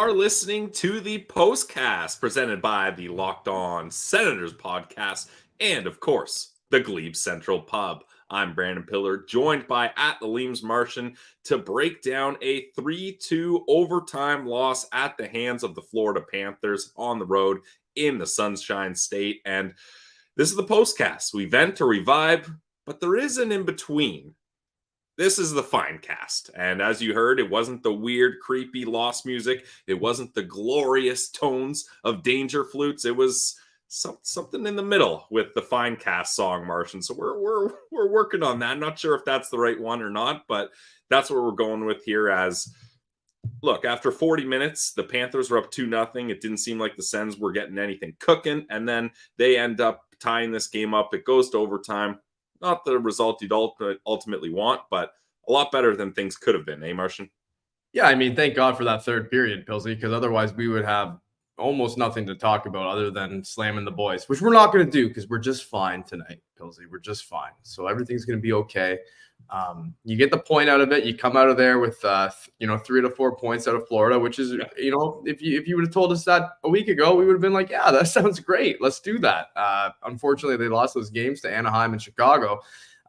are listening to the Postcast presented by the Locked On Senators podcast and, of course, the Glebe Central Pub. I'm Brandon Piller, joined by @the Martian to break down a 3-2 overtime loss at the hands of the Florida Panthers on the road in the Sunshine State. And this is the Postcast. We vent or we vibe, but there is an in-between. This is the fine cast. And as you heard, it wasn't the weird, creepy lost music. It wasn't the glorious tones of danger flutes. It was something in the middle with the fine cast song, Martian. So we're working on that. Not sure if that's the right one or not, but that's what we're going with here. As look, after 40 minutes, the Panthers were up 2-0. It didn't seem like the Sens were getting anything cooking. And then they end up tying this game up. It goes to overtime. Not the result you'd ultimately want, but a lot better than things could have been, eh, Martian? Yeah, I mean, thank God for that third period, Pilsy, because otherwise we would have almost nothing to talk about other than slamming the boys, which we're not going to do because we're just fine tonight, Pilsy. We're just fine. So everything's going to be okay. You get the point out of it. You come out of there with, 3 to 4 points out of Florida, which is, if you would have told us that a week ago, we would have been like, yeah, that sounds great. Let's do that. Unfortunately, they lost those games to Anaheim and Chicago.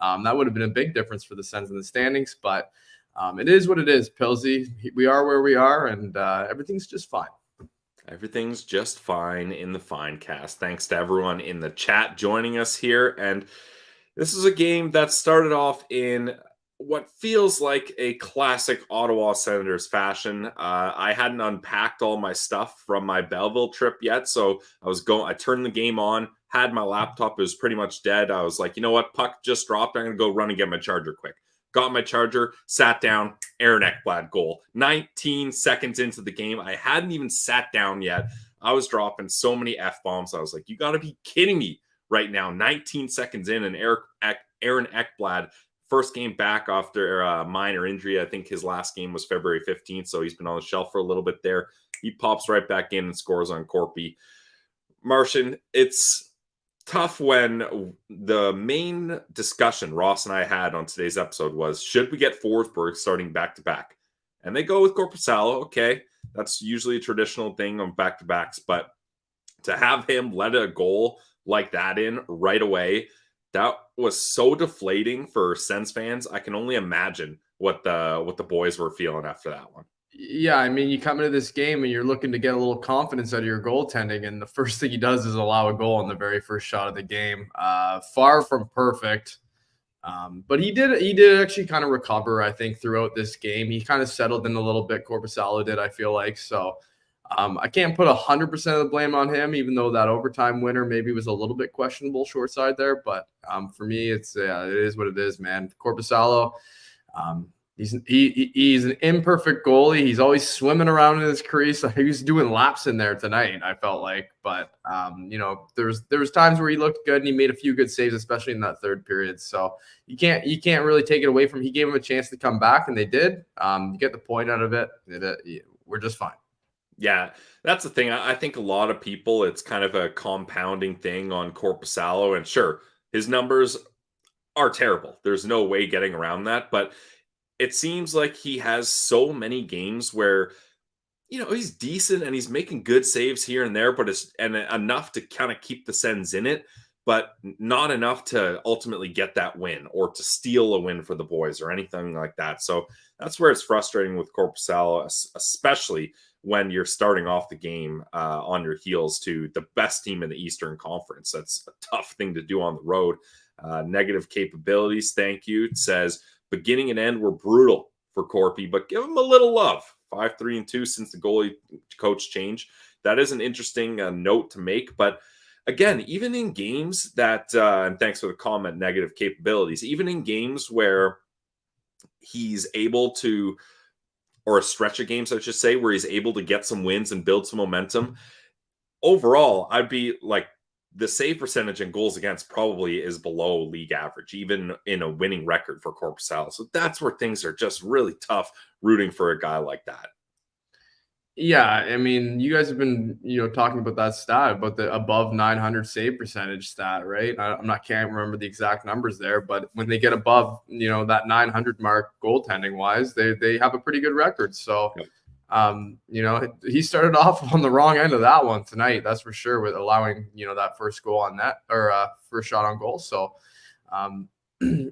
That would have been a big difference for the Sens in the standings, but it is what it is, Pilsy. We are where we are, and everything's just fine. Everything's just fine in the fine cast. Thanks to everyone in the chat joining us here. And this is a game that started off in what feels like a classic Ottawa Senators fashion. I hadn't unpacked all my stuff from my Belleville trip yet, so I turned the game on, had my laptop. It was pretty much dead. I was like, you know what? Puck just dropped. I'm going to go run and get my charger quick. Got my charger, sat down, Aaron Ekblad goal. 19 seconds into the game. I hadn't even sat down yet. I was dropping so many F-bombs. I was like, you got to be kidding me right now. 19 seconds in, and Aaron Ekblad, first game back after a minor injury. I think his last game was February 15th, so he's been on the shelf for a little bit there. He pops right back in and scores on Corpy. Martian, it's tough when the main discussion Ross and I had on today's episode was, should we get Forsberg starting back-to-back? And they go with Korpisalo. Okay, that's usually a traditional thing on back-to-backs, but to have him let a goal like that in right away, that was so deflating for Sens fans. I can only imagine what the boys were feeling after that one. Yeah, I mean, you come into this game and you're looking to get a little confidence out of your goaltending, and the first thing he does is allow a goal on the very first shot of the game. Far from perfect, but he did actually kind of recover, I think, throughout this game. He kind of settled in a little bit. Korpisalo did, I feel like. So I can't put 100% of the blame on him, even though that overtime winner maybe was a little bit questionable short side there. But for me, it is what it is, man. Korpisalo, he's an imperfect goalie. He's always swimming around in his crease. He was doing laps in there tonight, I felt like. But there was times where he looked good and he made a few good saves, especially in that third period. So you can't really take it away from him. He gave him a chance to come back, and they did. You get the point out of it. We're just fine. Yeah, that's the thing. I think a lot of people, it's kind of a compounding thing on Korpisalo. And sure, his numbers are terrible. There's no way getting around that. But it seems like he has so many games where, he's decent and he's making good saves here and there, but it's enough to kind of keep the Sens in it, but not enough to ultimately get that win or to steal a win for the boys or anything like that. So that's where it's frustrating with Korpisalo, especially when you're starting off the game on your heels to the best team in the Eastern Conference. That's a tough thing to do on the road. Negative capabilities, thank you. It says beginning and end were brutal for Corpy, but give him a little love. 5-3-2 since the goalie coach change. That is an interesting note to make. But again, even in games that, and thanks for the comment, negative capabilities, even in games where he's able to, or a stretch of games, I should say, where he's able to get some wins and build some momentum. Overall, I'd be like, the save percentage and goals against probably is below league average, even in a winning record for Korpisalo. So that's where things are just really tough rooting for a guy like that. Yeah, I mean, you guys have been, talking about that stat, about the above 900 save percentage stat, right? Can't remember the exact numbers there, but when they get above, that 900 mark goaltending wise, they have a pretty good record. So, yep. He started off on the wrong end of that one tonight. That's for sure, with allowing, that first goal on net, or first shot on goal. So,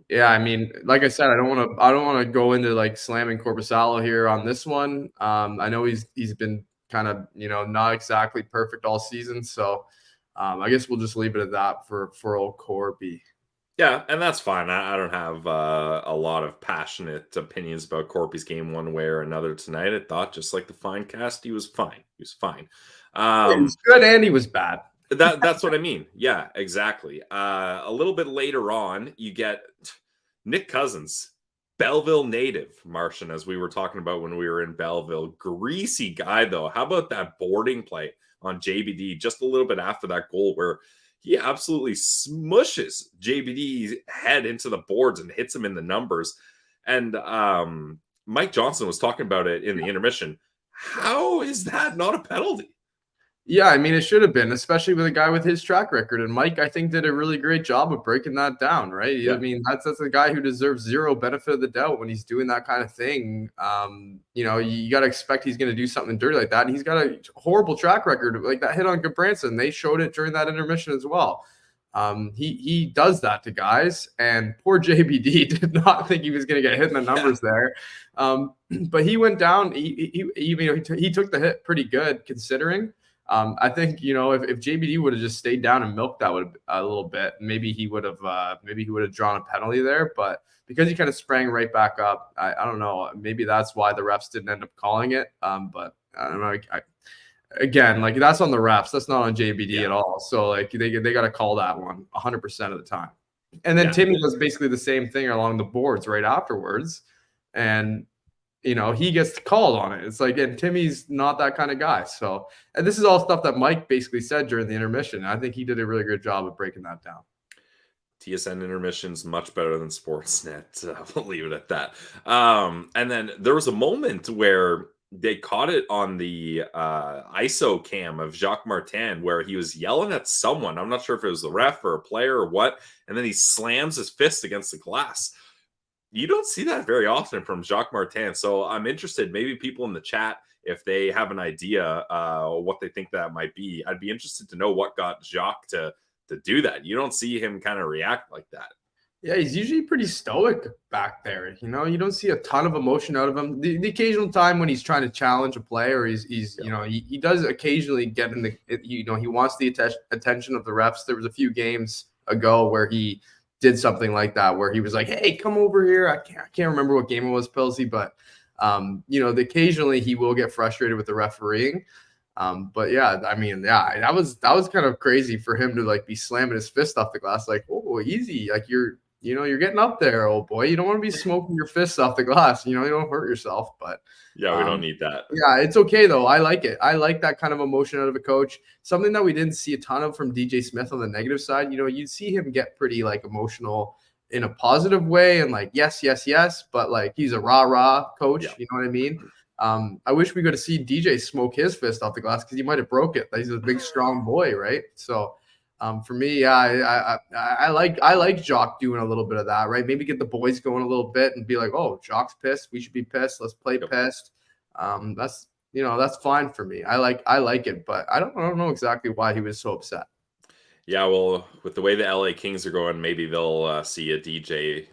yeah, I mean, like I said, I don't want to go into like slamming Korpisalo here on this one. I know he's been kind of, not exactly perfect all season. So, I guess we'll just leave it at that for old Corby. Yeah, and that's fine. I don't have a lot of passionate opinions about Corpy's game one way or another tonight. I thought, just like the fine cast, he was fine. He was fine. He was good and he was bad. That's what I mean. Yeah, exactly. A little bit later on, you get Nick Cousins, Belleville native, Martian, as we were talking about when we were in Belleville. Greasy guy, though. How about that boarding play on JBD just a little bit after that goal where he absolutely smushes JBD's head into the boards and hits him in the numbers? And Mike Johnson was talking about it in the intermission. How is that not a penalty? Yeah, I mean, it should have been, especially with a guy with his track record. And Mike, I think, did a really great job of breaking that down, right? Yeah. I mean, that's a guy who deserves zero benefit of the doubt when he's doing that kind of thing. You got to expect he's going to do something dirty like that. And he's got a horrible track record, like that hit on Goodbranson. They showed it during that intermission as well. He does that to guys, and poor JBD did not think he was going to get hit in the numbers there. But he went down. He took the hit pretty good considering. I think, if JBD would have just stayed down and milked that a little bit, maybe he would have drawn a penalty there. But because he kind of sprang right back up, I don't know. Maybe that's why the refs didn't end up calling it. But I don't know. Again, like, that's on the refs. That's not on JBD at all. So like they got to call that one 100% of the time. And then Timmy does basically the same thing along the boards right afterwards, and he gets called on it. It's like, and Timmy's not that kind of guy. So, and this is all stuff that Mike basically said during the intermission. I think he did a really good job of breaking that down. TSN intermission's much better than Sportsnet. We'll leave it at that. And then there was a moment where they caught it on the ISO cam of Jacques Martin where he was yelling at someone. I'm not sure if it was the ref or a player or what. And then he slams his fist against the glass. You don't see that very often from Jacques Martin. So I'm interested, maybe people in the chat, if they have an idea what they think that might be. I'd be interested to know what got Jacques to do that. You don't see him kind of react like that. Yeah, he's usually pretty stoic back there. You don't see a ton of emotion out of him. The occasional time when he's trying to challenge a play, or he does occasionally get in the, he wants the attention of the refs. There was a few games ago where he did something like that, where he was like, "Hey, come over here." I can't remember what game it was, Pilsy, but occasionally he will get frustrated with the refereeing. But yeah, I mean, that was kind of crazy for him to like be slamming his fist off the glass, like, "Oh, easy, like you're getting up there, old boy. You don't want to be smoking your fists off the glass. You don't hurt yourself." But yeah, we don't need that. Yeah, it's okay though. I like it. I like that kind of emotion out of a coach. Something that we didn't see a ton of from DJ Smith on the negative side. You'd see him get pretty like emotional in a positive way and like, yes, but like he's a rah coach. Yeah. You know what I mean? I wish we could have seen DJ smoke his fist off the glass because he might have broke it. He's a big, strong boy, right? So for me, I like Jacques doing a little bit of that, right? Maybe get the boys going a little bit and be like, "Oh, Jacques pissed. We should be pissed. Let's play pissed." That's fine for me. I like it, but I don't know exactly why he was so upset. Yeah, well, with the way the LA Kings are going, maybe they'll see a DJ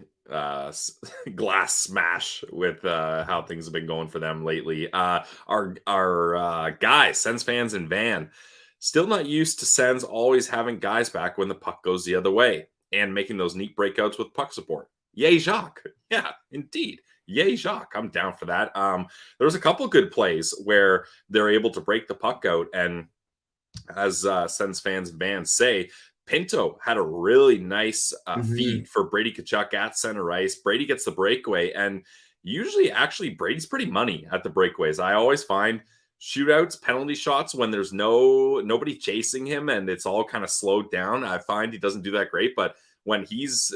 glass smash with how things have been going for them lately. Our guys, Sens fans and Van, still not used to Sens always having guys back when the puck goes the other way and making those neat breakouts with puck support. Yay, Jacques. Yeah, indeed. Yay, Jacques. I'm down for that. There was a couple good plays where they're able to break the puck out. And as Sens fans and Vans say, Pinto had a really nice feed for Brady Tkachuk at center ice. Brady gets the breakaway. And usually, actually, Brady's pretty money at the breakaways. I always find shootouts, penalty shots, when there's nobody chasing him and it's all kind of slowed down, I find he doesn't do that great. But when he's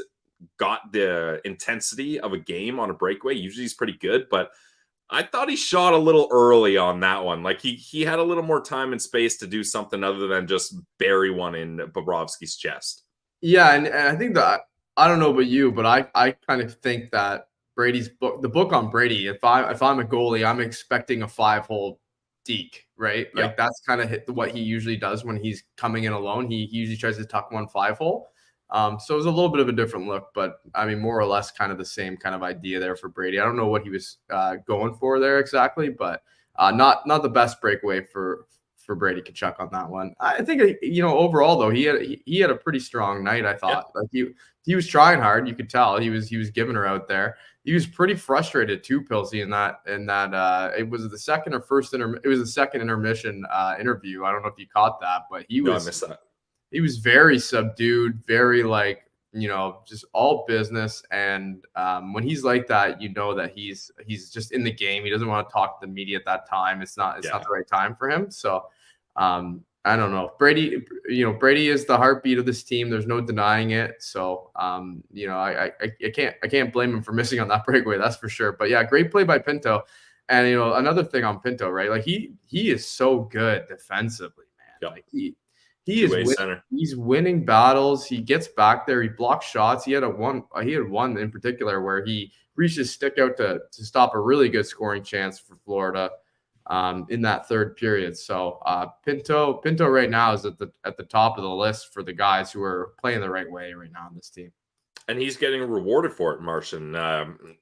got the intensity of a game on a breakaway, usually he's pretty good. But I thought he shot a little early on that one. Like he had a little more time and space to do something other than just bury one in Bobrovsky's chest. Yeah, and I think that, I don't know about you, but I kind of think that Brady's book, the book on Brady. If I'm a goalie, I'm expecting a 5-hole deke, right? Yeah. Like that's kind of what he usually does when he's coming in alone. He usually tries to tuck one 5-hole. So it was a little bit of a different look, but I mean, more or less kind of the same kind of idea there for Brady. I don't know what he was going for there exactly, but not the best breakaway for Brady Tkachuk on that one. I think, overall though, he had a pretty strong night. I thought like he was trying hard. You could tell he was giving her out there. He was pretty frustrated too, Pilsy, in that it was the second or first it was the second intermission interview. I don't know if you caught that, but I missed that. He was very subdued, very just all business. And when he's like that, that he's just in the game. He doesn't want to talk to the media at that time. It's not the right time for him. So I don't know. Brady is the heartbeat of this team. There's no denying it. So I can't blame him for missing on that breakaway. That's for sure. But yeah, great play by Pinto. And another thing on Pinto, right? Like he is so good defensively, man. Like he's winning battles. He gets back there. He blocks shots. He had one in particular where he reached his stick out to stop a really good scoring chance for Florida in that third period. So Pinto right now is at the top of the list for the guys who are playing the right way right now on this team. And he's getting rewarded for it, Martian.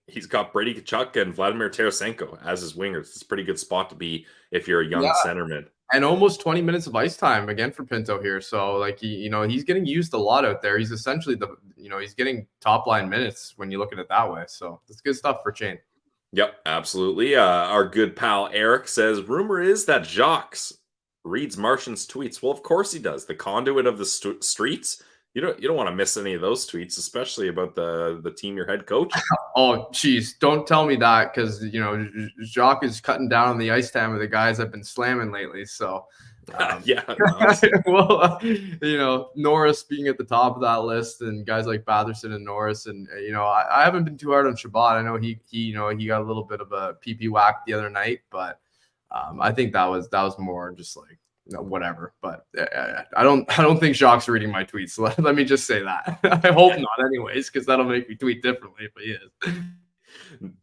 He's got Brady Tkachuk and Vladimir Tarasenko as his wingers. It's a pretty good spot to be if you're a young centerman. And almost 20 minutes of ice time again for Pinto here. So like he's getting used a lot out there. He's essentially he's getting top line minutes when you look at it that way. So that's good stuff for Chain. Yep, absolutely. Our good pal Eric says, rumor is that Jacques reads Martian's tweets. Well, of course he does. The conduit of the streets. You don't want to miss any of those tweets, especially about the team your head coach. Oh, geez. Don't tell me that because, Jacques is cutting down on the ice time of the guys I've been slamming lately. So, well, Norris being at the top of that list and guys like Batherson and Norris. And, I haven't been too hard on Shabbat. I know he got a little bit of a PP whack the other night, but I think that was more just like, whatever. But I don't think Jacques reading my tweets. So let me just say that. I hope not anyways, because that'll make me tweet differently if he is.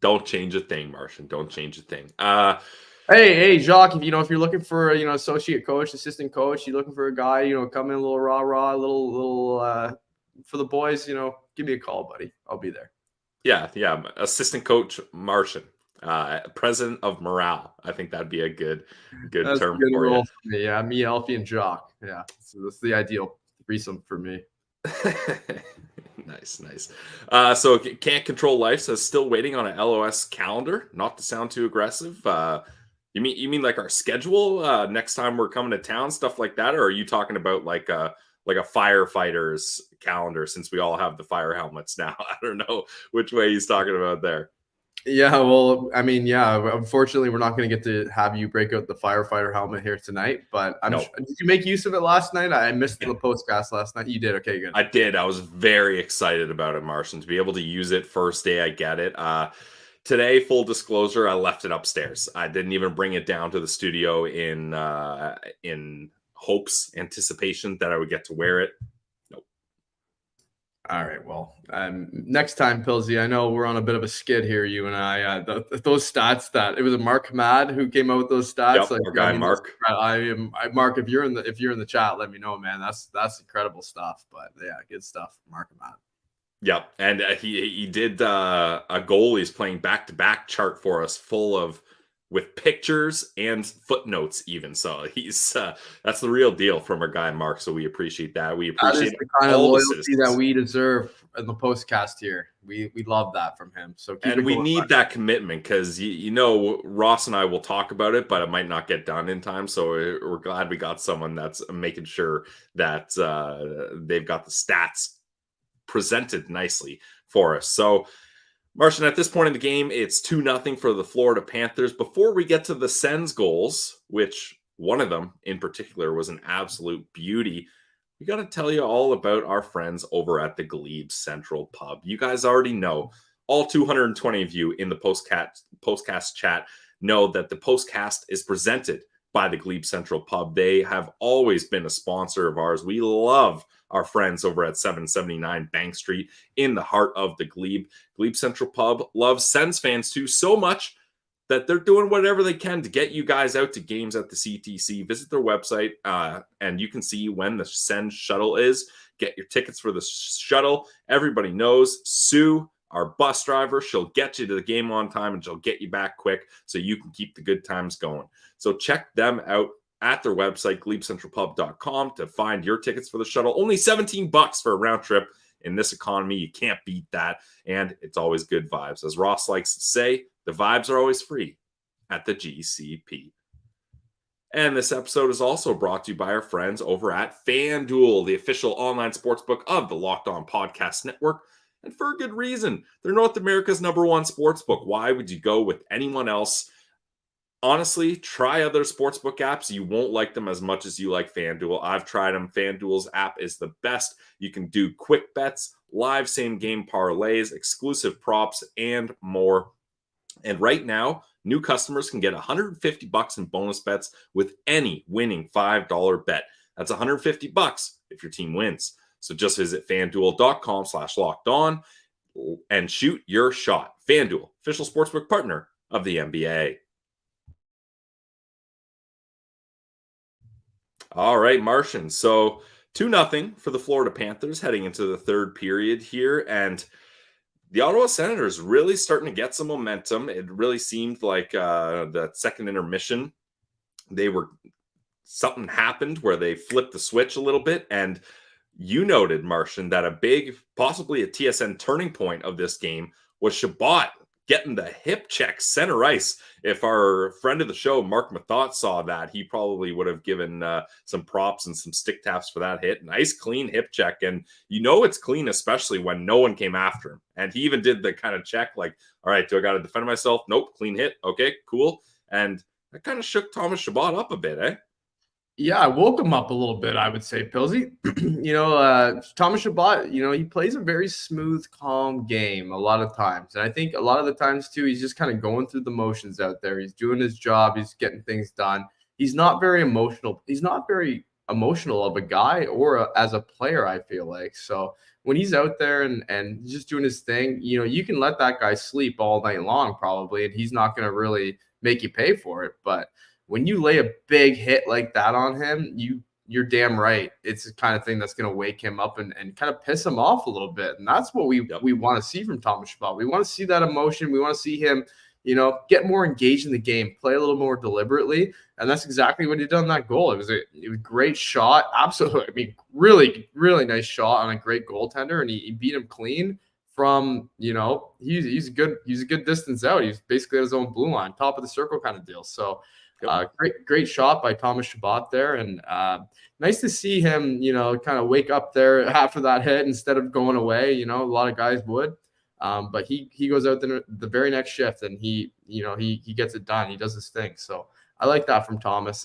Don't change a thing, Martian. Don't change a thing. Hey, Jacques, if you're looking for associate coach, assistant coach, you're looking for a guy, come in a little rah, a little for the boys, give me a call, buddy. I'll be there. Yeah. Assistant coach Martian. President of morale. I think that'd be a good term for you. For me. Yeah, me, Alfie, and Jock. Yeah, so that's the ideal threesome for me. Nice. So Can't Control Life says still waiting on an LOS calendar. Not to sound too aggressive. You mean like our schedule next time we're coming to town, stuff like that, or are you talking about like a firefighter's calendar since we all have the fire helmets now? I don't know which way he's talking about there. Yeah, well, I mean, unfortunately, we're not going to get to have you break out the firefighter helmet here tonight, but did you make use of it last night? I missed the postcast last night. You did? Okay, good. I did. I was very excited about it, Martian, to be able to use it first day I get it. Today, full disclosure, I left it upstairs. I didn't even bring it down to the studio in anticipation that I would get to wear it. All right. Well, next time, Pilsy, I know we're on a bit of a skid here, you and I. Those stats that it was a Mark Hamad who came out with those stats. Yep, our guy Mark. Mark. If you're in the chat, let me know, man. That's incredible stuff. But yeah, good stuff, Mark Hamad. Yep, and he did a goalies playing back-to-back chart for us, with pictures and footnotes even. So he's that's the real deal from our guy Mark. So we appreciate that. We appreciate the kind of loyalty that we deserve in the postcast here. We love that from him. So we need that commitment because Ross and I will talk about it, but it might not get done in time. So we're glad we got someone that's making sure that they've got the stats presented nicely for us. So Martian, at this point in the game, it's 2-0 for the Florida Panthers. Before we get to the Sens goals, which one of them in particular was an absolute beauty, we got to tell you all about our friends over at the Glebe Central Pub. You guys already know, all 220 of you in the Postcast chat know that the Postcast is presented by the Glebe Central Pub. They have always been a sponsor of ours. We love our friends over at 779 Bank Street in the heart of the Glebe. Glebe Central Pub loves Sens fans too so much that they're doing whatever they can to get you guys out to games at the CTC. Visit their website and you can see when the Sens shuttle is. Get your tickets for the shuttle. Everybody knows Sue, our bus driver, she'll get you to the game on time and she'll get you back quick so you can keep the good times going. So check them out at their website, glebecentralpub.com, to find your tickets for the shuttle. Only $17 for a round trip. In this economy, you can't beat that. And it's always good vibes. As Ross likes to say, the vibes are always free at the GCP. And this episode is also brought to you by our friends over at FanDuel, the official online sportsbook of the Locked On Podcast Network. And for a good reason. They're North America's #1 sportsbook. Why would you go with anyone else? Honestly, try other sportsbook apps. You won't like them as much as you like FanDuel. I've tried them. FanDuel's app is the best. You can do quick bets, live same-game parlays, exclusive props, and more. And right now, new customers can get $150 in bonus bets with any winning $5 bet. That's $150 if your team wins. So just visit FanDuel.com/lockedon and shoot your shot. FanDuel, official sportsbook partner of the NBA. All right, Martian. So 2-0 for the Florida Panthers heading into the third period here. And the Ottawa Senators really starting to get some momentum. It really seemed like the second intermission, something happened where they flipped the switch a little bit. And you noted, Martian, that a big, possibly a TSN turning point of this game was Shabbat getting the hip check center ice. If our friend of the show, Mark Mathot, saw that, he probably would have given some props and some stick taps for that hit. Nice, clean hip check. And you know it's clean, especially when no one came after him. And he even did the kind of check like, all right, do I got to defend myself? Nope, clean hit. Okay, cool. And that kind of shook Thomas Shabbat up a bit, eh? Yeah, I woke him up a little bit, I would say, Pillsy. Thomas Shabbat, he plays a very smooth, calm game a lot of times. And I think a lot of the times, too, he's just kind of going through the motions out there. He's doing his job. He's getting things done. He's not very emotional. He's not very emotional of a guy or as a player, I feel like. So when he's out there and just doing his thing, you can let that guy sleep all night long probably, and he's not going to really make you pay for it. But when you lay a big hit like that on him, you're damn right. It's the kind of thing that's going to wake him up and kind of piss him off a little bit. And that's what we want to see from Thomas Shabbat. We want to see that emotion. We want to see him, get more engaged in the game, play a little more deliberately. And that's exactly what he did on that goal. It was a great shot. Absolutely. I mean, really, really nice shot on a great goaltender. And he beat him clean from, he's a good distance out. He's basically at his own blue line, top of the circle kind of deal. So, great shot by Thomas Shabbat there, and nice to see him, kind of wake up there after that hit instead of going away. A lot of guys would, but he goes out there the very next shift and he gets it done. He does his thing. So I like that from Thomas.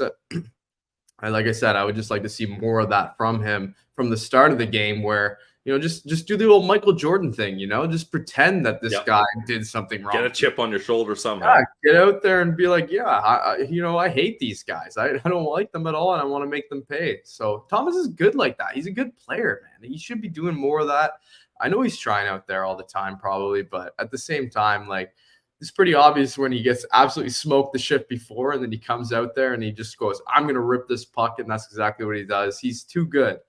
Like I said, I would just like to see more of that from him from the start of the game, where just do the old Michael Jordan thing, just pretend that this guy did something wrong. Get a chip on your shoulder somehow. Yeah, get out there and be like, I hate these guys. I don't like them at all, and I want to make them pay. So Thomas is good like that. He's a good player, man. He should be doing more of that. I know he's trying out there all the time probably, but at the same time, like, it's pretty obvious when he gets absolutely smoked the shift before, and then he comes out there and he just goes, I'm going to rip this puck, and that's exactly what he does. He's too good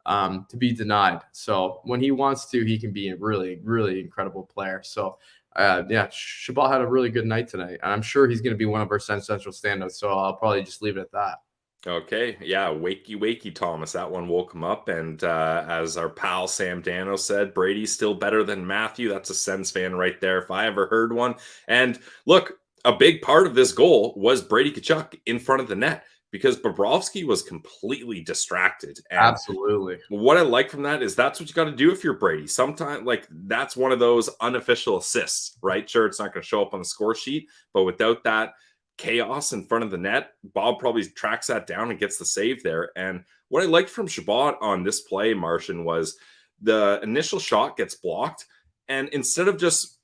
to be denied. So when he wants to, he can be a really, really incredible player. So, Shabbat had a really good night tonight, and I'm sure he's going to be one of our Central standouts. So I'll probably just leave it at that. Okay. Yeah. Wakey, Thomas. That one woke him up. And as our pal Sam Dano said, Brady's still better than Matthew. That's a Sens fan right there, if I ever heard one. And look, a big part of this goal was Brady Tkachuk in front of the net, because Bobrovsky was completely distracted. And absolutely. What I like from that is that's what you got to do if you're Brady. Sometimes, like, that's one of those unofficial assists, right? Sure, it's not going to show up on the score sheet, but without that chaos in front of the net, Bob probably tracks that down and gets the save there. And what I liked from Shabbat on this play, Martian, was the initial shot gets blocked, and instead of just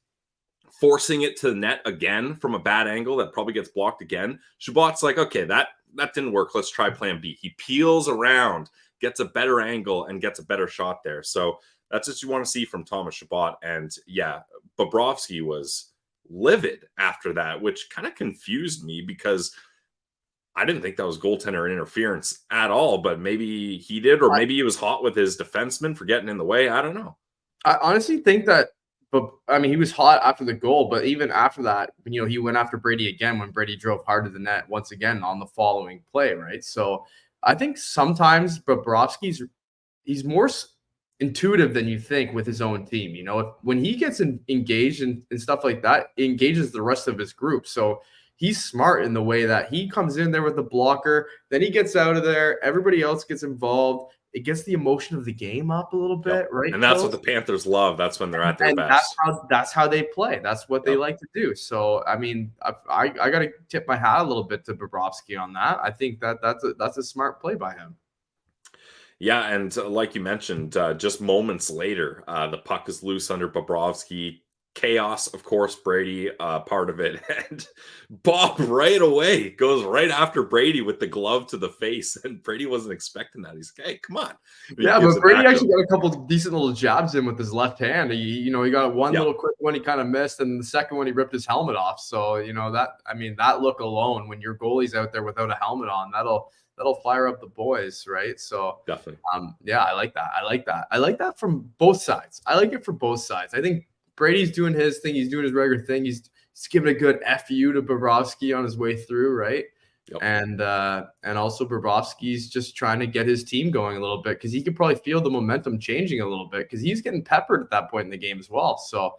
forcing it to the net again from a bad angle that probably gets blocked again, Shabbat's like, okay, that that didn't work. Let's try plan B. He peels around, gets a better angle, and gets a better shot there. So that's what you want to see from Thomas Shabbat. And yeah, Bobrovsky was livid after that, which kind of confused me because I didn't think that was goaltender interference at all, but maybe he did, or maybe he was hot with his defenseman for getting in the way. I don't know. I honestly think that, but I mean, he was hot after the goal, but even after that, he went after Brady again when Brady drove hard to the net once again on the following play, right? So I think sometimes he's more intuitive than you think with his own team. When he gets engaged and stuff like that, he engages the rest of his group. So he's smart in the way that he comes in there with the blocker, then he gets out of there, everybody else gets involved. It gets the emotion of the game up a little bit, right? And that's what the Panthers love. That's when they're at their best. That's how they play. That's what they like to do. So, I mean, I got to tip my hat a little bit to Bobrovsky on that. I think that's a smart play by him. Yeah, and like you mentioned, just moments later, the puck is loose under Bobrovsky. Chaos, of course, Brady, part of it. And Bob right away goes right after Brady with the glove to the face. And Brady wasn't expecting that. He's like, hey, come on. Yeah, but Brady actually got a couple of decent little jabs in with his left hand. He got one little quick one he kind of missed, and the second one he ripped his helmet off. So, that look alone, when your goalie's out there without a helmet on, that'll fire up the boys, right? So definitely. I like that. I like that from both sides. I like it for both sides. I think Brady's doing his thing. He's doing his regular thing. He's giving a good FU to Bobrovsky on his way through, right? Yep. And also Bobrovsky's just trying to get his team going a little bit because he could probably feel the momentum changing a little bit because he's getting peppered at that point in the game as well. So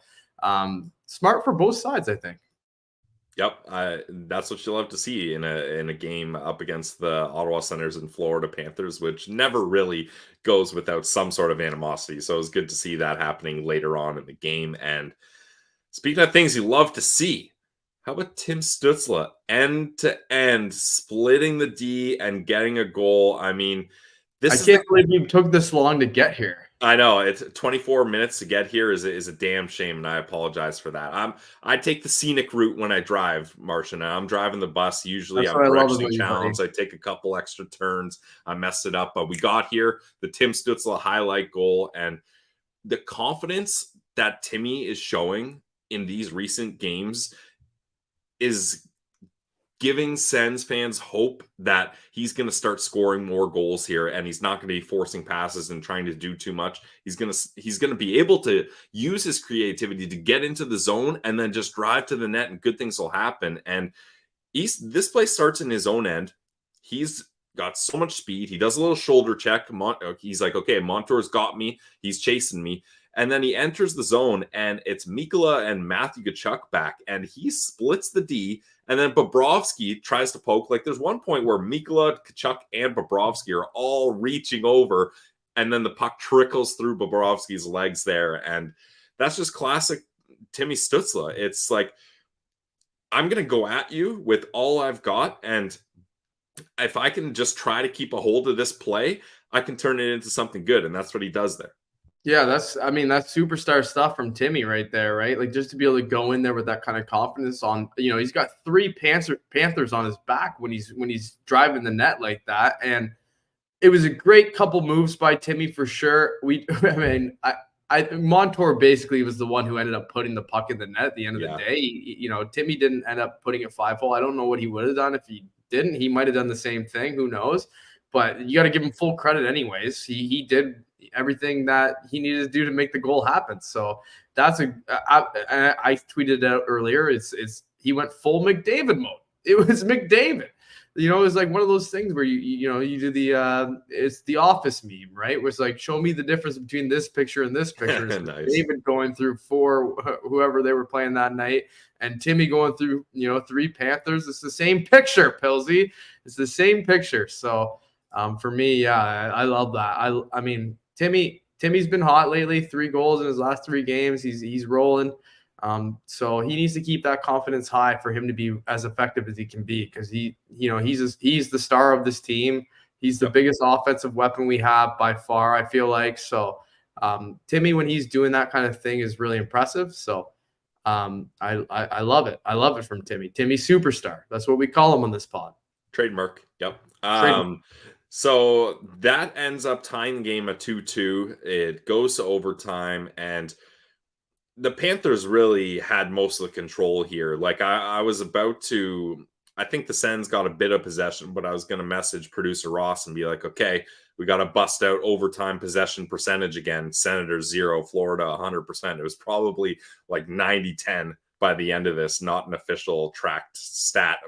smart for both sides, I think. Yep, that's what you love to see in a game up against the Ottawa Senators and Florida Panthers, which never really goes without some sort of animosity. So it was good to see that happening later on in the game. And speaking of things you love to see, how about Tim Stutzle end to end splitting the D and getting a goal? I mean, I can't believe you took this long to get here. I know it's 24 minutes to get here is a damn shame, and I apologize for that. I take the scenic route when I drive, Martian. I'm driving the bus. Usually, I'm directionally challenged. I take a couple extra turns. I messed it up, but we got here. The Tim Stutzle highlight goal, and the confidence that Timmy is showing in these recent games is giving Sens fans hope that he's going to start scoring more goals here, and he's not going to be forcing passes and trying to do too much. He's going to be able to use his creativity to get into the zone and then just drive to the net, and good things will happen. And this play starts in his own end. He's got so much speed. He does a little shoulder check. He's like, okay, Montour's got me. He's chasing me. And then he enters the zone, and it's Mikkola and Matthew Tkachuk back, and he splits the D. And then Bobrovsky tries to poke. Like, there's one point where Mikkola, Tkachuk, and Bobrovsky are all reaching over, and then the puck trickles through Bobrovsky's legs there. And that's just classic Timmy Stutzle. It's like, I'm going to go at you with all I've got, and if I can just try to keep a hold of this play, I can turn it into something good, and that's what he does there. Yeah, that's superstar stuff from Timmy right there, right? Like, just to be able to go in there with that kind of confidence on, he's got 3 Panthers on his back when he's driving the net like that. And it was a great couple moves by Timmy for sure. Montour basically was the one who ended up putting the puck in the net at the end of the day. Timmy didn't end up putting it 5-hole. I don't know what he would have done if he didn't. He might have done the same thing. Who knows? But you got to give him full credit anyways. He did everything that he needed to do to make the goal happen. So that's I tweeted out earlier. He went full McDavid mode. It was McDavid. It's like one of those things where you do the it's the Office meme, right? Where it's like, show me the difference between this picture and this picture. Nice. David going through 4 whoever they were playing that night, and Timmy going through 3 Panthers. It's the same picture, Pilsy. It's the same picture. So for me, I love that. I mean, Timmy's been hot lately. 3 goals in his last 3 games. He's rolling. So he needs to keep that confidence high for him to be as effective as he can be, because he's the star of this team. He's the biggest offensive weapon we have by far, I feel like. So Timmy, when he's doing that kind of thing, is really impressive. So I love it. I love it from Timmy. Timmy superstar. That's what we call him on this pod. Trademark. Yep. Trademark. So that ends up tying the game at 2-2. It goes to overtime, and the Panthers really had most of the control here. Like I was about to, I think the Sens got a bit of possession, but I was going to message producer Ross and be like, okay, we got to bust out overtime possession percentage again. Senators 0, Florida 100%. It was probably like 90-10 by the end of this, not an official tracked stat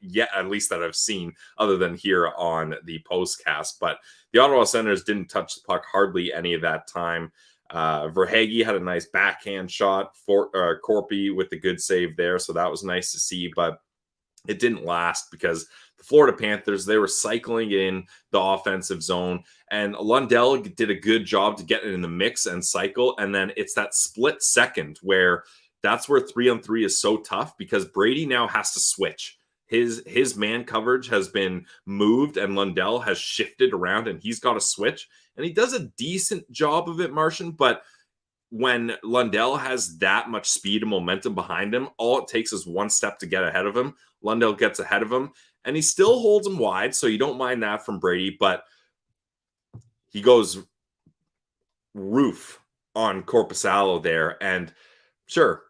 yet, at least that I've seen, other than here on the postcast. But the Ottawa Senators didn't touch the puck hardly any of that time. Verhaeghe had a nice backhand shot for Corpy with the good save there, so that was nice to see, but it didn't last because the Florida Panthers, they were cycling in the offensive zone, and Lundell did a good job to get it in the mix and cycle, and then it's that split second where that's where 3-on-3 is so tough because Brady now has to switch. His man coverage has been moved and Lundell has shifted around and he's got to switch. And he does a decent job of it, Martian, but when Lundell has that much speed and momentum behind him, all it takes is one step to get ahead of him. Lundell gets ahead of him and he still holds him wide, so you don't mind that from Brady, but he goes roof on Korpisalo there. And sure,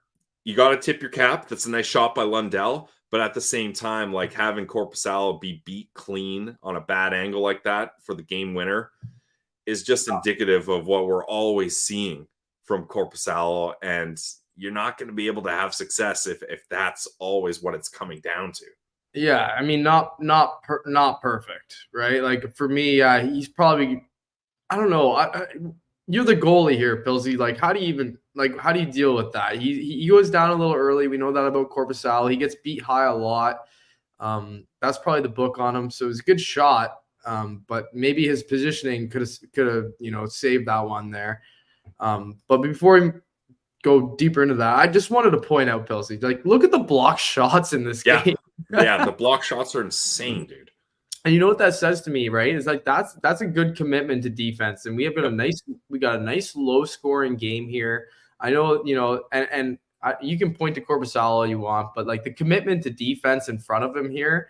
you got to tip your cap. That's a nice shot by Lundell. But at the same time, like having Korpisalo be beat clean on a bad angle like that for the game winner is just indicative of what we're always seeing from Korpisalo. And you're not going to be able to have success if that's always what it's coming down to. Yeah, I mean, not perfect, right? Like for me, he's probably, I don't know. You're the goalie here, Pilsy. Like, how do you deal with that? He goes down a little early. We know that about Korpisalo. He gets beat high a lot. That's probably the book on him. So it was a good shot. But maybe his positioning could have saved that one there. But before we go deeper into that, I just wanted to point out, Pilsy, like look at the block shots in this game. Yeah, the block shots are insane, dude. And you know what that says to me, right? It's like that's a good commitment to defense, and we got a nice low scoring game here. I know, and you can point to Korpisalo all you want, but like the commitment to defense in front of him here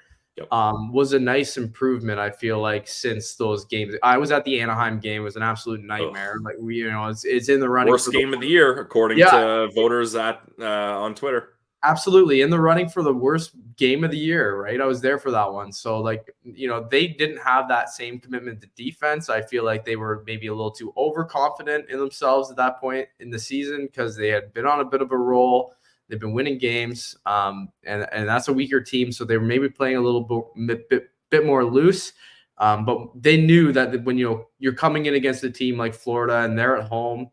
was a nice improvement. I feel like since those games, I was at the Anaheim game. It was an absolute nightmare. Like it's in the running worst game of the year according to voters on Twitter. Absolutely. In the running for the worst game of the year, right? I was there for that one. So, they didn't have that same commitment to defense. I feel like they were maybe a little too overconfident in themselves at that point in the season because they had been on a bit of a roll. They've been winning games, and that's a weaker team. So they were maybe playing a little bit more loose. But they knew that when you're coming in against a team like Florida and they're at home,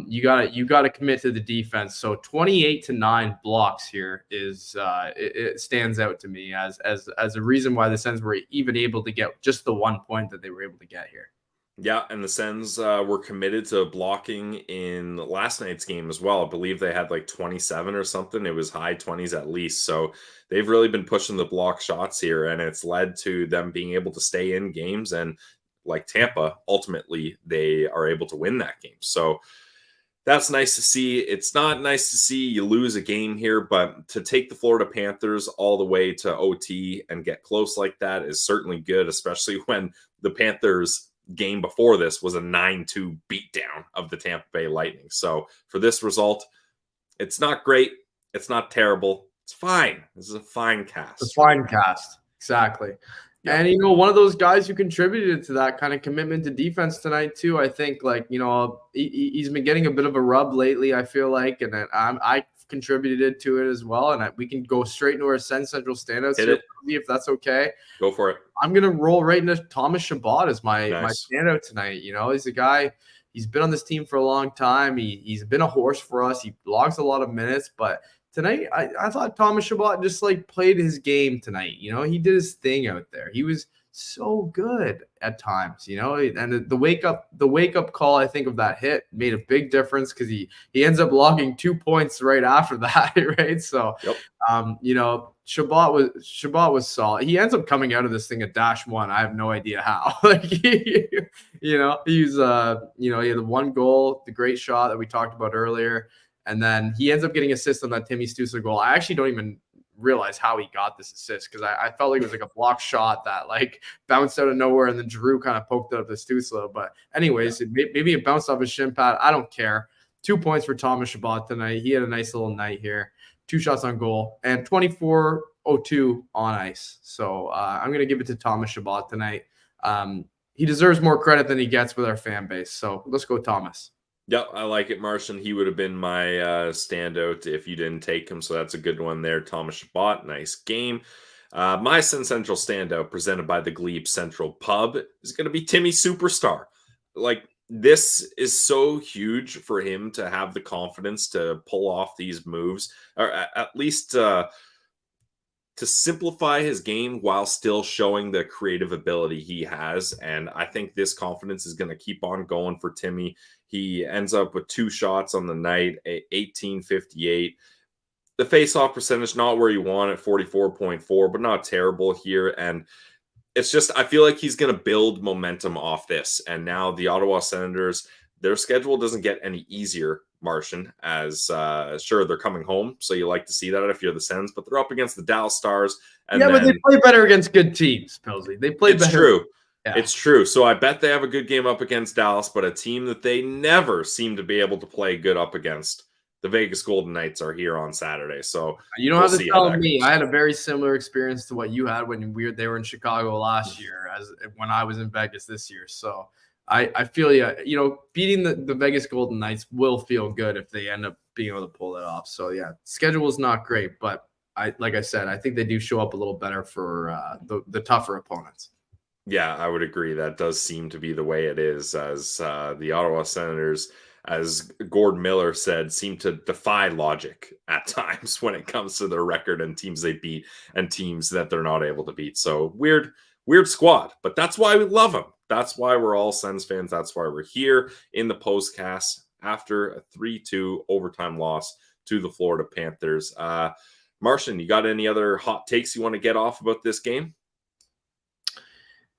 you gotta commit to the defense. So 28-9 blocks here is it stands out to me as a reason why the Sens were even able to get just the 1 point that they were able to get here. Yeah, and the Sens were committed to blocking in last night's game as well. I believe they had like 27 or something. It was high 20s at least. So they've really been pushing the block shots here, and it's led to them being able to stay in games. And like Tampa, ultimately, they are able to win that game. So that's nice to see. It's not nice to see you lose a game here, but to take the Florida Panthers all the way to OT and get close like that is certainly good, especially when the Panthers game before this was a 9-2 beatdown of the Tampa Bay Lightning. So for this result, it's not great. It's not terrible. It's fine. This is a fine cast. It's a fine cast. Exactly. Yeah. And, one of those guys who contributed to that kind of commitment to defense tonight, too, I think, he's been getting a bit of a rub lately, I feel like, and I contributed to it as well. And we can go straight into our Sens Central standouts here, if that's okay. Go for it. I'm going to roll right into Thomas Shabbat as my standout tonight. He's a guy, he's been on this team for a long time. He's been a horse for us. He logs a lot of minutes, but tonight, I thought Thomas Shabbat just played his game tonight. He did his thing out there. He was so good at times, and the wake up call, I think, of that hit made a big difference because he ends up logging 2 points right after that, right? So, Shabbat was solid. He ends up coming out of this thing at -1. I have no idea how. He had the one goal, the great shot that we talked about earlier. And then he ends up getting assist on that Timmy Stutzle goal. I actually don't even realize how he got this assist because I felt like it was like a block shot that like bounced out of nowhere and then Drew kind of poked it up to Stutzle. But anyways, maybe it bounced off his shin pad. I don't care. 2 points for Thomas Shabbat tonight. He had a nice little night here. 2 shots on goal and 24-02 on ice. So I'm going to give it to Thomas Shabbat tonight. He deserves more credit than he gets with our fan base. So let's go, Thomas. Yep, I like it, Martian. He would have been my standout if you didn't take him. So that's a good one there. Thomas Shabbat, nice game. My Sun Central standout presented by the Glebe Central Pub is going to be Timmy Superstar. Like, this is so huge for him to have the confidence to pull off these moves, or at least to simplify his game while still showing the creative ability he has. And I think this confidence is going to keep on going for Timmy. He ends up with 2 shots on the night, 18-58. The face-off percentage, not where you want it, 44.4, but not terrible here. And it's just, I feel like he's going to build momentum off this. And now the Ottawa Senators, their schedule doesn't get any easier, Martian, as sure, they're coming home. So you like to see that if you're the Sens, but they're up against the Dallas Stars. And but they play better against good teams, Pilsy. They play better. It's true. Yeah. It's true. So I bet they have a good game up against Dallas, but a team that they never seem to be able to play good up against. The Vegas Golden Knights are here on Saturday. So you don't have to tell me. I had a very similar experience to what you had when they were in Chicago last year as when I was in Vegas this year. So I feel beating the Vegas Golden Knights will feel good if they end up being able to pull it off. So yeah, schedule is not great, but like I said, I think they do show up a little better for the tougher opponents. Yeah, I would agree. That does seem to be the way it is, as the Ottawa Senators, as Gord Miller said, seem to defy logic at times when it comes to their record and teams they beat and teams that they're not able to beat. So weird squad, but that's why we love them. That's why we're all Sens fans. That's why we're here in the Postcast after a 3-2 overtime loss to the Florida Panthers. Martian, you got any other hot takes you want to get off about this game?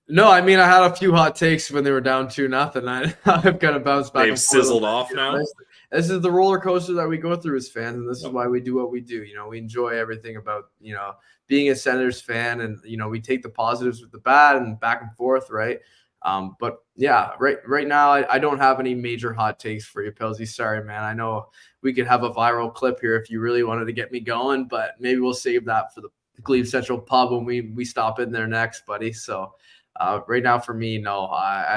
No, I mean, I had a few hot takes when they were down 2-0. I've kind of bounced back. They've sizzled off now. This is the roller coaster that we go through as fans, and this is why we do what we do. We enjoy everything about, being a Senators fan, and, we take the positives with the bad and back and forth, right? But yeah, right now, I don't have any major hot takes for you, Pilsy. Sorry, man. I know we could have a viral clip here if you really wanted to get me going, but maybe we'll save that for the Glebe Central Pub when we stop in there next, buddy. So right now for me, no,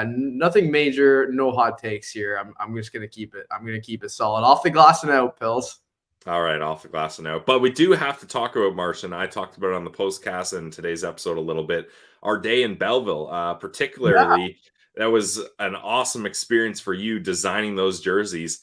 nothing major, no hot takes here. I'm just going to keep it. I'm going to keep it solid. Off the glass and out, Pills. All right, off the glass and out. But we do have to talk about, Martian. I talked about it on the Postcast and today's episode a little bit. Our day in Belleville, particularly, that was an awesome experience for you designing those jerseys.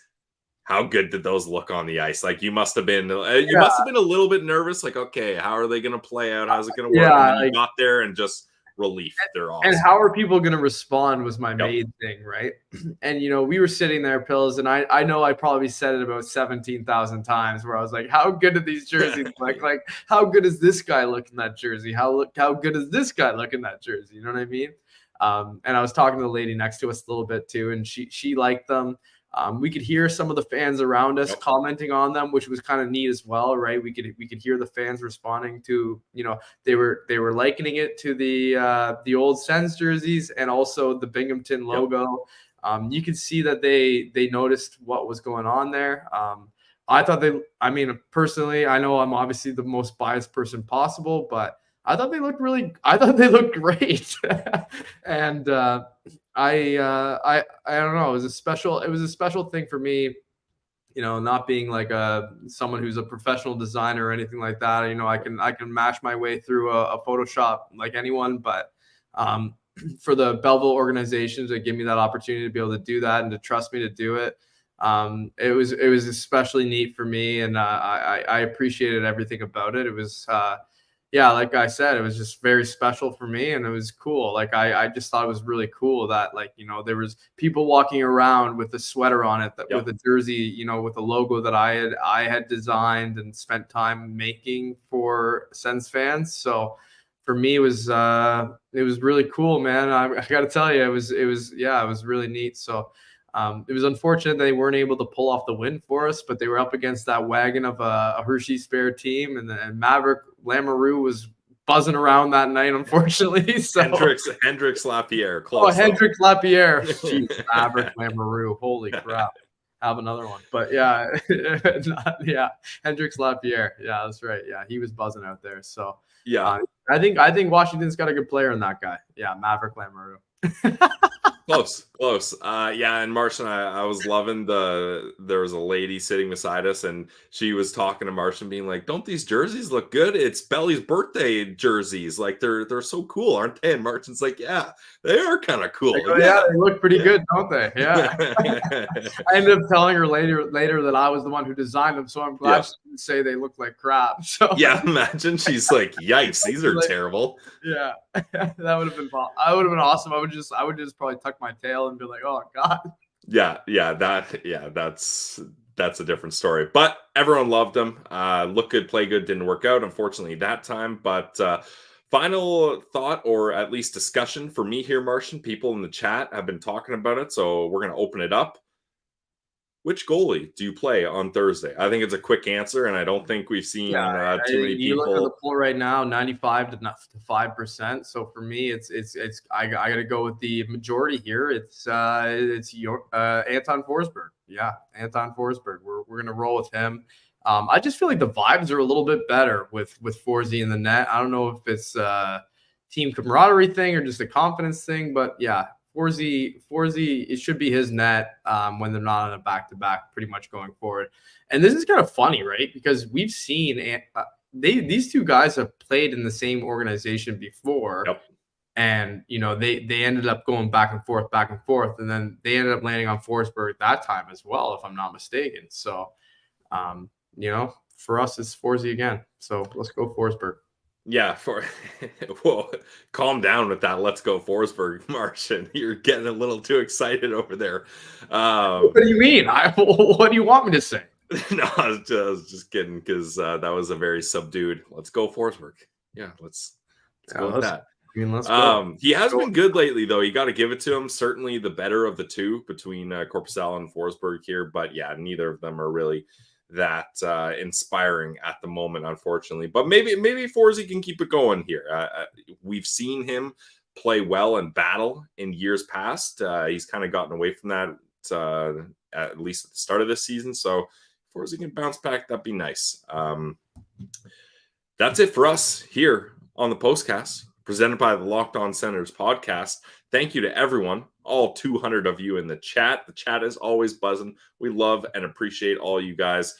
How good did those look on the ice? Like, you must have been must have been a little bit nervous. Like, okay, how are they going to play out? How's it going to work? And then you got there and just relief. They're awesome. And how are people going to respond was my main thing, right? And, we were sitting there, Pills, and I know I probably said it about 17,000 times where I was like, how good do these jerseys look? Like, how good does this guy look in that jersey? How good does this guy look in that jersey? You know what I mean? And I was talking to the lady next to us a little bit too, and she liked them. We could hear some of the fans around us commenting on them, which was kind of neat as well, right? We could hear the fans responding to, they were likening it to the old Sens jerseys and also the Binghamton logo. You could see that they noticed what was going on there. I thought personally, I know I'm obviously the most biased person possible, but I thought they looked great. And I don't know. It was a special thing for me, not being like someone who's a professional designer or anything like that. I can mash my way through a Photoshop like anyone, but for the Belleville organizations that give me that opportunity to be able to do that and to trust me to do it, it was especially neat for me, and I appreciated everything about it. It was like I said, it was just very special for me, and it was cool. Like I just thought it was really cool that there was people walking around with a sweater on it with a jersey, with a logo that I had designed and spent time making for Sens fans. So for me, it was really cool, man. I got to tell you, it was really neat. So It was unfortunate they weren't able to pull off the win for us, but they were up against that wagon of a Hershey Spare team, and Maverick Lamoureux was buzzing around that night, unfortunately. So Hendrix Lapierre, close. Hendrix Lapierre, jeez, Maverick Lamoureux, holy crap. Have another one, but yeah, Hendrix Lapierre, yeah, that's right, yeah, he was buzzing out there. So yeah, I think Washington's got a good player in that guy, yeah, Maverick Lamoureux. Close. Yeah, and Martian, I was loving there was a lady sitting beside us, and she was talking to Martian, being like, "Don't these jerseys look good? It's Belly's birthday jerseys. Like they're so cool, aren't they?" And Martian's like, "Yeah, they are kind of cool. Yeah, they look pretty good, don't they?" Yeah. I ended up telling her later that I was the one who designed them, so I'm glad she didn't say they look like crap. So yeah, imagine she's like, "Yikes, these are terrible." Yeah, that would have been fun. I would have been awesome. I would just probably tuck my tail and be like, "Oh God." That's a different story. But everyone loved him. Look good, play good. Didn't work out, unfortunately, that time. But final thought, or at least discussion for me here, Martian. People in the chat have been talking about it, so we're going to open it up. Which goalie do you play on Thursday? I think it's a quick answer, and I don't think we've seen too many people. You look at the poll right now, 95 to 5%. So for me, I got to go with the majority here. It's Anton Forsberg. Yeah, Anton Forsberg. We're gonna roll with him. I just feel like the vibes are a little bit better with Forsy in the net. I don't know if it's a team camaraderie thing or just a confidence thing, but yeah. Forsy, it should be his net when they're not on a back-to-back pretty much going forward. And this is kind of funny, right? Because we've seen these two guys have played in the same organization before. Yep. And, they ended up going back and forth. And then they ended up landing on Forsberg that time as well, if I'm not mistaken. So, for us, it's Forsy again. So let's go Forsberg. Yeah, whoa, calm down with that. Let's go Forsberg, Martian. You're getting a little too excited over there. What do you mean? What do you want me to say? No, I was just kidding, because that was a very subdued. Let's go Forsberg. Yeah, let's go with that. Let's go. He has been good lately, though. You got to give it to him. Certainly the better of the two between Korpisalo and Forsberg here. But yeah, neither of them are really that inspiring at the moment, unfortunately. But maybe Forsy can keep it going here. We've seen him play well and battle in years past. He's kind of gotten away from that at least at the start of this season. So if Forsy can bounce back, that'd be nice. That's it for us here on the Postcast, presented by the Locked On Senators podcast. Thank you to everyone, all 200 of you in the chat. The chat is always buzzing. We love and appreciate all you guys.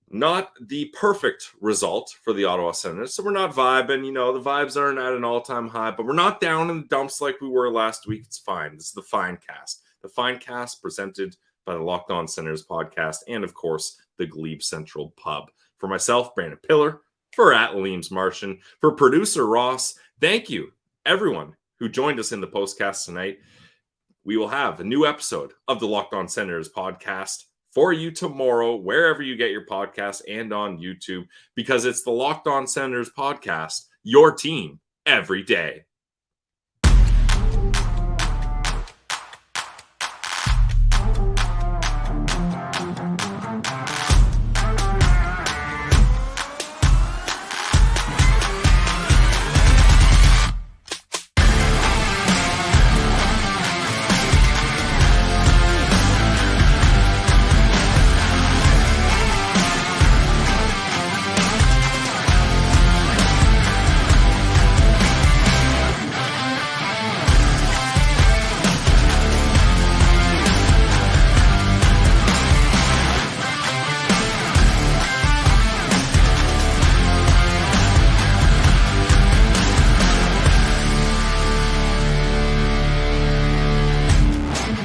Not the perfect result for the Ottawa Senators, so we're not vibing. The vibes aren't at an all-time high, but we're not down in the dumps like we were last week. It's fine. This is the Fine Cast. The Fine Cast presented by the Locked On Senators podcast and, of course, the Glebe Central Pub. For myself, Brandon Piller, for @Leams Martian, for producer Ross, thank you, everyone who joined us in the Postcast tonight. We will have a new episode of the Locked On Senators podcast for you tomorrow, wherever you get your podcast and on YouTube, because it's the Locked On Senators podcast, your team every day.